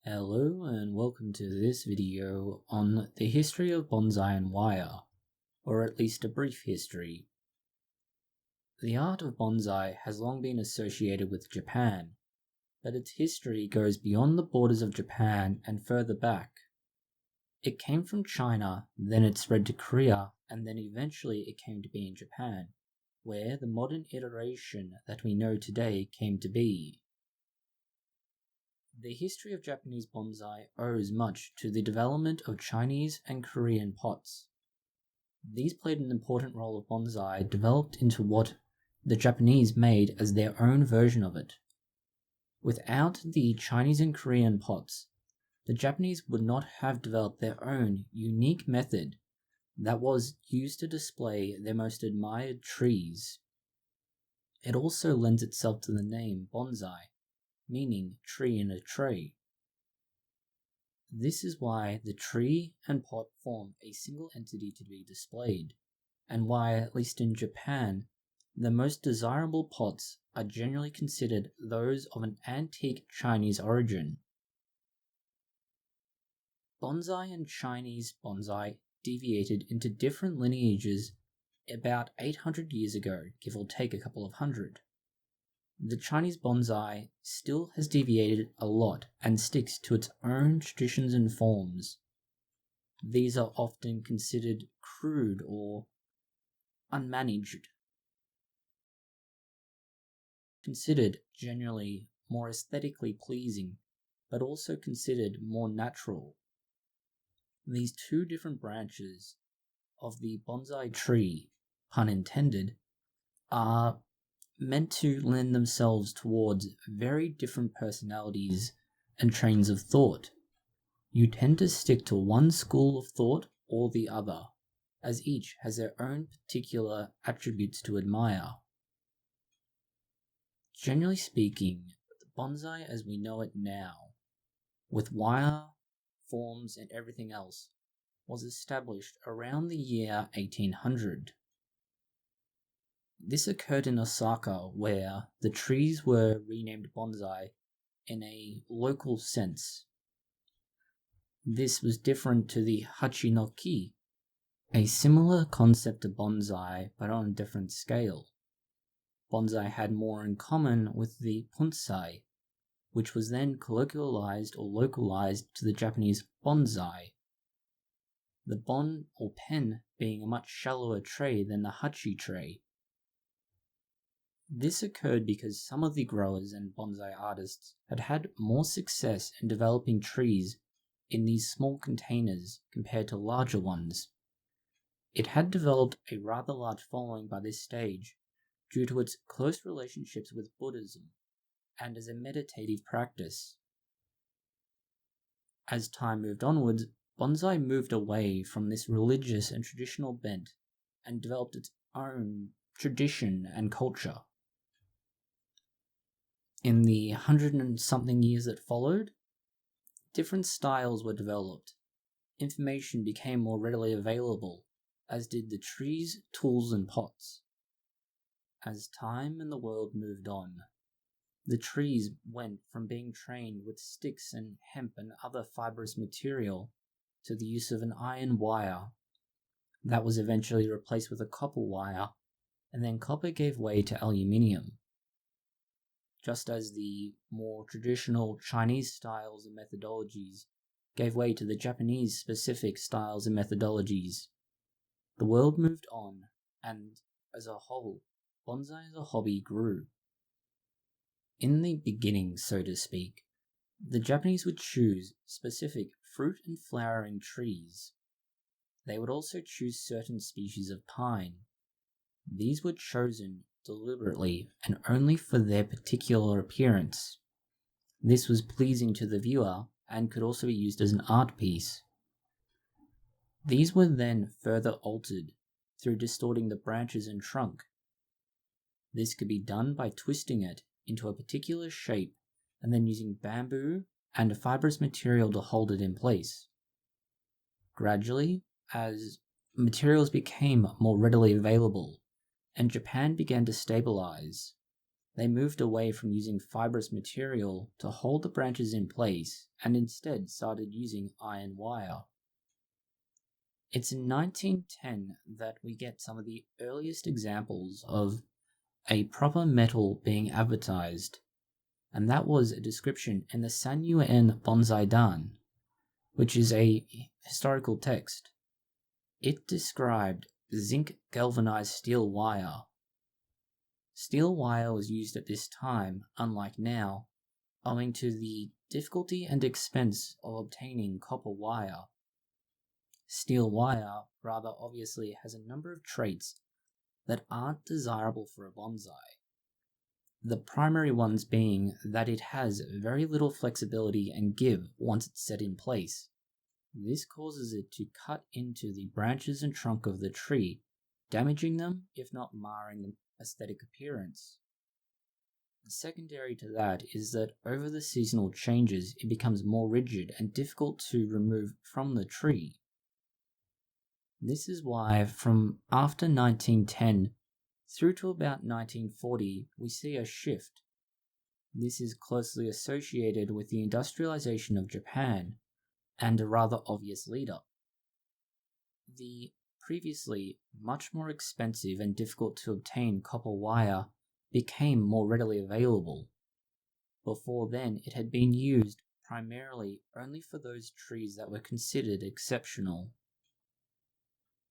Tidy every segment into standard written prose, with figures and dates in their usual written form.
Hello and welcome to this video on the history of bonsai and wire, or at least a brief history. The art of bonsai has long been associated with Japan, but its history goes beyond the borders of Japan and further back. It came from China, then it spread to Korea, and then eventually it came to be in Japan, where the modern iteration that we know today came to be. The history of Japanese bonsai owes much to the development of Chinese and Korean pots. These played an important role of bonsai developed into what the Japanese made as their own version of it. Without the Chinese and Korean pots, the Japanese would not have developed their own unique method that was used to display their most admired trees. It also lends itself to the name bonsai, meaning tree in a tray. This is why the tree and pot form a single entity to be displayed, and why, at least in Japan, the most desirable pots are generally considered those of an antique Chinese origin. Bonsai and Chinese bonsai deviated into different lineages about 800 years ago, give or take a couple of hundred. The Chinese bonsai still has deviated a lot and sticks to its own traditions and forms. These are often considered crude or unmanaged, considered generally more aesthetically pleasing, but also considered more natural. These two different branches of the bonsai tree, pun intended, are meant to lend themselves towards very different personalities and trains of thought. You tend to stick to one school of thought or the other, as each has their own particular attributes to admire. Generally speaking, the bonsai as we know it now, with wire, forms, and everything else, was established around the year 1800. This occurred in Osaka, where the trees were renamed bonsai in a local sense. This was different to the hachinoki, a similar concept to bonsai but on a different scale. Bonsai had more in common with the bonsai, which was then colloquialized or localized to the Japanese bonsai. The bon or pen being a much shallower tray than the hachi tray. This occurred because some of the growers and bonsai artists had had more success in developing trees in these small containers compared to larger ones. It had developed a rather large following by this stage due to its close relationships with Buddhism and as a meditative practice. As time moved onwards, bonsai moved away from this religious and traditional bent and developed its own tradition and culture. In the 100 and something years that followed, different styles were developed. Information became more readily available, as did the trees, tools, and pots. As time and the world moved on, the trees went from being trained with sticks and hemp and other fibrous material to the use of an iron wire that was eventually replaced with a copper wire, and then copper gave way to aluminium. Just as the more traditional Chinese styles and methodologies gave way to the Japanese specific styles and methodologies. The world moved on, and as a whole, bonsai as a hobby grew. In the beginning, so to speak, the Japanese would choose specific fruit and flowering trees. They would also choose certain species of pine. These were chosen deliberately and only for their particular appearance. This was pleasing to the viewer and could also be used as an art piece. These were then further altered through distorting the branches and trunk. This could be done by twisting it into a particular shape and then using bamboo and a fibrous material to hold it in place. Gradually, as materials became more readily available, and Japan began to stabilize, They moved away from using fibrous material to hold the branches in place and instead started using iron wire. It's in 1910 that we get some of the earliest examples of a proper metal being advertised, and that was a description in the Sanyuen Bonsai Dan, which is a historical text. It described zinc galvanized steel wire. Steel wire was used at this time, unlike now, owing to the difficulty and expense of obtaining copper wire. Steel wire rather obviously has a number of traits that aren't desirable for a bonsai. The primary ones being that it has very little flexibility and give once it's set in place. This causes it to cut into the branches and trunk of the tree, damaging them if not marring the aesthetic appearance. Secondary to that is that over the seasonal changes it becomes more rigid and difficult to remove from the tree. This is why from after 1910 through to about 1940 we see a shift. This is closely associated with the industrialization of Japan and a rather obvious leader. The previously much more expensive and difficult to obtain copper wire became more readily available. Before then, it had been used primarily only for those trees that were considered exceptional.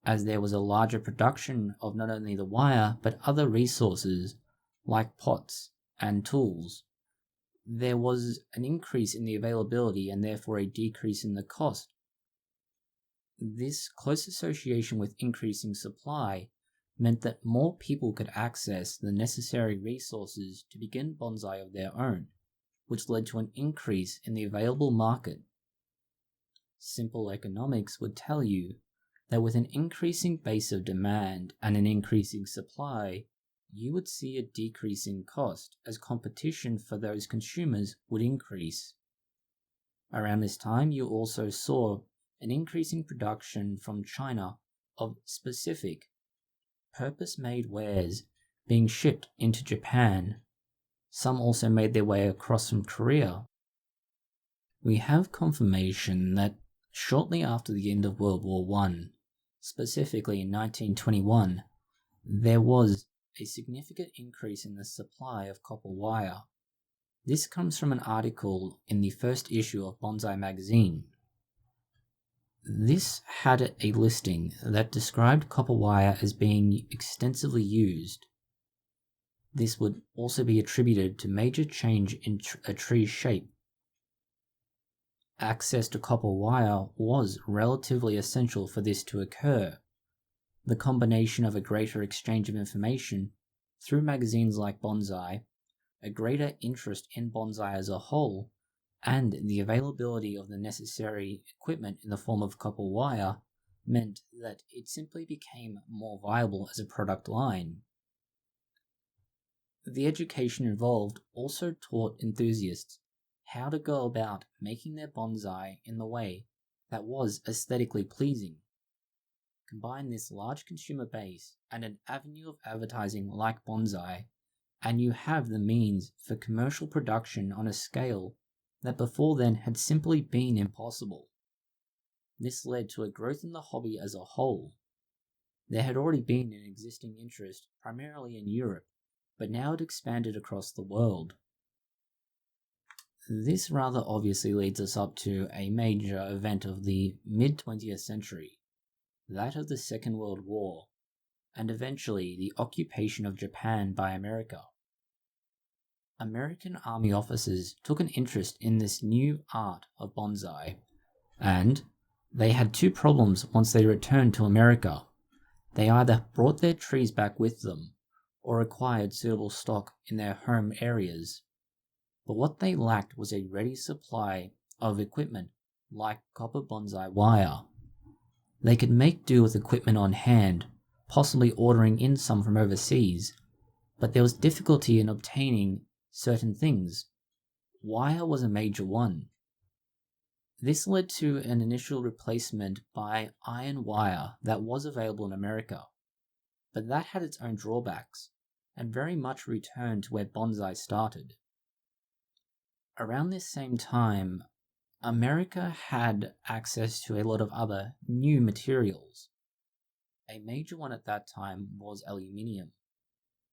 As there was a larger production of not only the wire but other resources like pots and tools, there was an increase in the availability and therefore a decrease in the cost. This close association with increasing supply meant that more people could access the necessary resources to begin bonsai of their own, which led to an increase in the available market. Simple economics would tell you that with an increasing base of demand and an increasing supply, you would see a decrease in cost as competition for those consumers would increase. Around this time, you also saw an increasing production from China of specific, purpose-made wares being shipped into Japan. Some also made their way across from Korea. We have confirmation that shortly after the end of World War I, specifically in 1921, there was a significant increase in the supply of copper wire. This comes from an article in the first issue of Bonsai magazine. This had a listing that described copper wire as being extensively used. This would also be attributed to major change in a tree's shape. Access to copper wire was relatively essential for this to occur. The combination of a greater exchange of information through magazines like Bonsai, a greater interest in bonsai as a whole, and the availability of the necessary equipment in the form of copper wire meant that it simply became more viable as a product line. The education involved also taught enthusiasts how to go about making their bonsai in the way that was aesthetically pleasing. Combine this large consumer base and an avenue of advertising like bonsai, and you have the means for commercial production on a scale that before then had simply been impossible. This led to a growth in the hobby as a whole. There had already been an existing interest primarily in Europe, but now it expanded across the world. This rather obviously leads us up to a major event of the mid-20th century, that of the Second World War, and eventually the occupation of Japan by America. American army officers took an interest in this new art of bonsai, and they had two problems once they returned to America. They either brought their trees back with them, or acquired suitable stock in their home areas. But what they lacked was a ready supply of equipment like copper bonsai wire. They could make do with equipment on hand, possibly ordering in some from overseas, but there was difficulty in obtaining certain things. Wire was a major one. This led to an initial replacement by iron wire that was available in America, but that had its own drawbacks. and very much returned to where bonsai started. Around this same time, America had access to a lot of other new materials. A major one at that time was aluminium.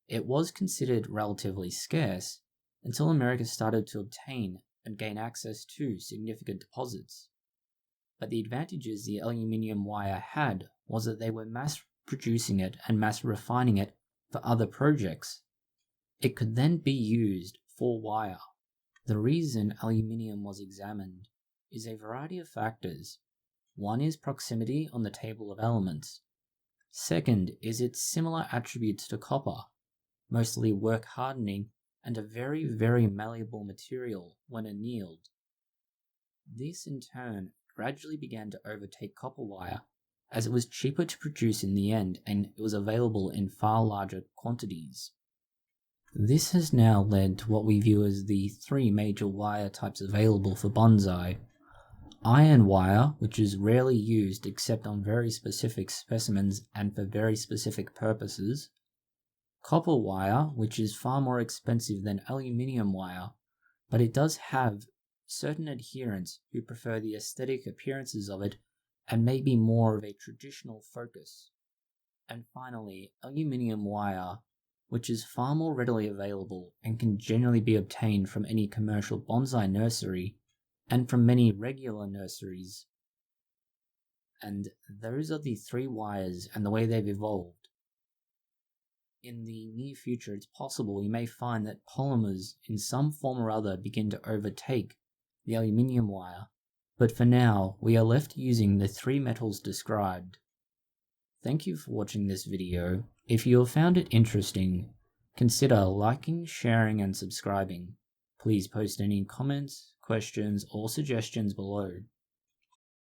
It was considered relatively scarce until America started to obtain and gain access to significant deposits. But the advantages the aluminium wire had was that they were mass producing it and mass refining it for other projects. It could then be used for wire. The reason aluminium was examined is a variety of factors. One is proximity on the table of elements. Second is its similar attributes to copper, mostly work hardening and a very, very malleable material when annealed. This in turn gradually began to overtake copper wire, as it was cheaper to produce in the end and it was available in far larger quantities. This has now led to what we view as the three major wire types available for bonsai. Iron wire, which is rarely used except on very specific specimens and for very specific purposes. Copper wire, which is far more expensive than aluminium wire, but it does have certain adherents who prefer the aesthetic appearances of it and may be more of a traditional focus. And finally, aluminium wire, which is far more readily available and can generally be obtained from any commercial bonsai nursery and from many regular nurseries. And those are the three wires and the way they've evolved. In the near future, it's possible we may find that polymers in some form or other begin to overtake the aluminium wire, but for now, we are left using the three metals described. Thank you for watching this video. If you have found it interesting, consider liking, sharing, and subscribing. Please post any comments, questions, or suggestions below.